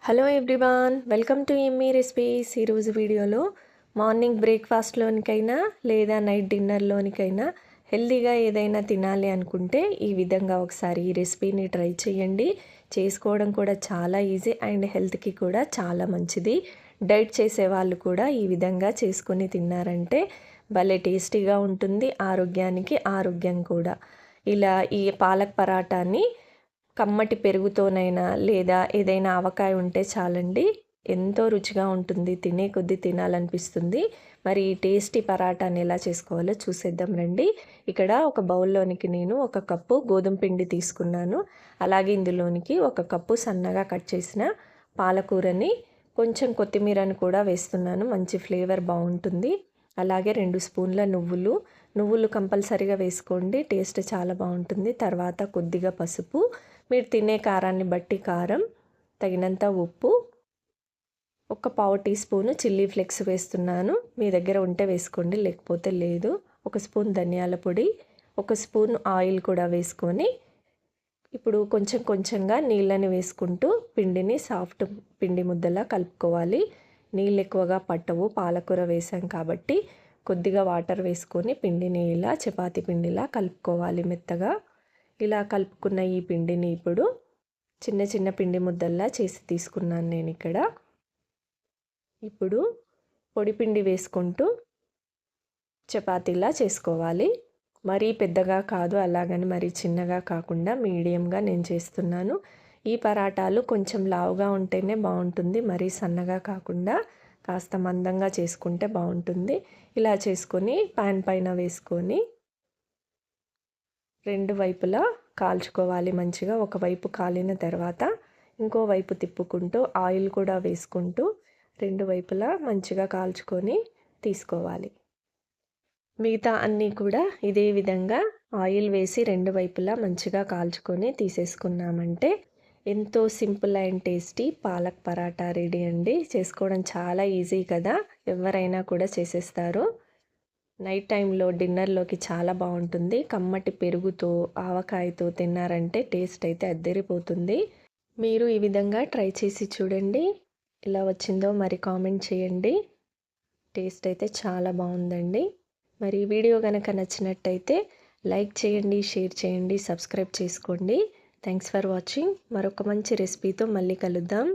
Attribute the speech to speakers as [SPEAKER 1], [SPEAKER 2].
[SPEAKER 1] Hello everyone, welcome to Emmy recipes. ఈరోజు వీడియోలో morning బ్రేక్ఫాస్ట్లోనికైనా లేదా నైట్ డిన్నర్లోనికైనా హెల్తీగా ఏదైనా తినాలి అనుకుంటే ఈ విధంగా ఒకసారి ఈ రెసిపీని ట్రై చేయండి. చేసుకోవడం కూడా చాలా ఈజీ అండ్ హెల్త్కి కూడా చాలా మంచిది. డైట్ చేసే వాళ్ళు కూడా ఈ విధంగా చేసుకొని తిన్నారంటే భలే టేస్టీగా ఉంటుంది. ఆరోగ్యానికి ఆరోగ్యం కూడా. ఇలా ఈ పాలక్ పరాటాని కమ్మటి పెరుగుతోనైనా లేదా ఏదైనా ఆవకాయ ఉంటే చాలండి, ఎంతో రుచిగా ఉంటుంది. తినే కొద్దీ తినాలనిపిస్తుంది. మరి ఈ టేస్టీ పరాటాని ఎలా చేసుకోవాలో చూసేద్దాం రండి. ఇక్కడ ఒక బౌల్లోనికి నేను 1 కప్పు గోధుమ పిండి తీసుకున్నాను. అలాగే ఇందులోనికి 1 కప్పు సన్నగా కట్ చేసిన పాలకూరని, కొంచెం కొత్తిమీరని కూడా వేస్తున్నాను. మంచి ఫ్లేవర్ బాగుంటుంది. అలాగే 2 స్పూన్ల నువ్వులు కంపల్సరీగా వేసుకోండి, టేస్ట్ చాలా బాగుంటుంది. తర్వాత కొద్దిగా పసుపు, మీరు తినే కారాన్ని బట్టి కారం, తగినంత ఉప్పు, 1 పావు టీ స్పూను చిల్లీ ఫ్లేక్స్ వేస్తున్నాను. మీ దగ్గర ఉంటే వేసుకోండి, లేకపోతే లేదు. 1 స్పూన్ ధనియాల పొడి, 1 స్పూన్ ఆయిల్ కూడా వేసుకొని ఇప్పుడు కొంచెం కొంచెంగా నీళ్ళని వేసుకుంటూ పిండిని సాఫ్ట్ పిండి ముద్దలా కలుపుకోవాలి. నీళ్ళు ఎక్కువగా పట్టవు, పాలకూర వేసాం కాబట్టి. కొద్దిగా వాటర్ వేసుకొని పిండిని ఇలా చపాతీ పిండిలా కలుపుకోవాలి మెత్తగా. ఇలా కలుపుకున్న ఈ పిండిని ఇప్పుడు చిన్న చిన్న పిండి ముద్దల్లా చేసి తీసుకున్నాను నేను ఇక్కడ. ఇప్పుడు పొడి పిండి వేసుకుంటూ చపాతీలా చేసుకోవాలి. మరీ పెద్దగా కాదు, అలాగని మరీ చిన్నగా కాకుండా మీడియంగా నేను చేస్తున్నాను. ఈ పరాటాలు కొంచెం లావుగా ఉంటేనే బాగుంటుంది, మరీ సన్నగా కాకుండా కాస్త మందంగా చేసుకుంటే బాగుంటుంది. ఇలా చేసుకొని పాన్ పైన వేసుకొని 2 వైపులా కాల్చుకోవాలి మంచిగా. ఒకవైపు కాలిన తర్వాత ఇంకో వైపు తిప్పుకుంటూ ఆయిల్ కూడా వేసుకుంటూ 2 వైపులా మంచిగా కాల్చుకొని తీసుకోవాలి. మిగతా అన్నీ కూడా ఇదే విధంగా ఆయిల్ వేసి 2 వైపులా మంచిగా కాల్చుకొని తీసేసుకున్నామంటే ఎంతో simple and tasty palak paratha ready అండి. చేసుకోవడం చాలా ఈజీ కదా, ఎవరైనా కూడా చేసేస్తారు. నైట్ టైంలో డిన్నర్లోకి చాలా బాగుంటుంది. కమ్మటి పెరుగుతో ఆవకాయతో తిన్నారంటే టేస్ట్ అయితే అద్దరిపోతుంది. మీరు ఈ విధంగా ట్రై చేసి చూడండి. ఎలా వచ్చిందో మరి కామెంట్ చేయండి. టేస్ట్ అయితే చాలా బాగుందండి. మరి వీడియో కనుక నచ్చినట్టయితే లైక్ చేయండి, షేర్ చేయండి, సబ్స్క్రైబ్ చేసుకోండి. Thanks for watching. మరొక మంచి రెసిపీతో మళ్ళీ కలుద్దాం.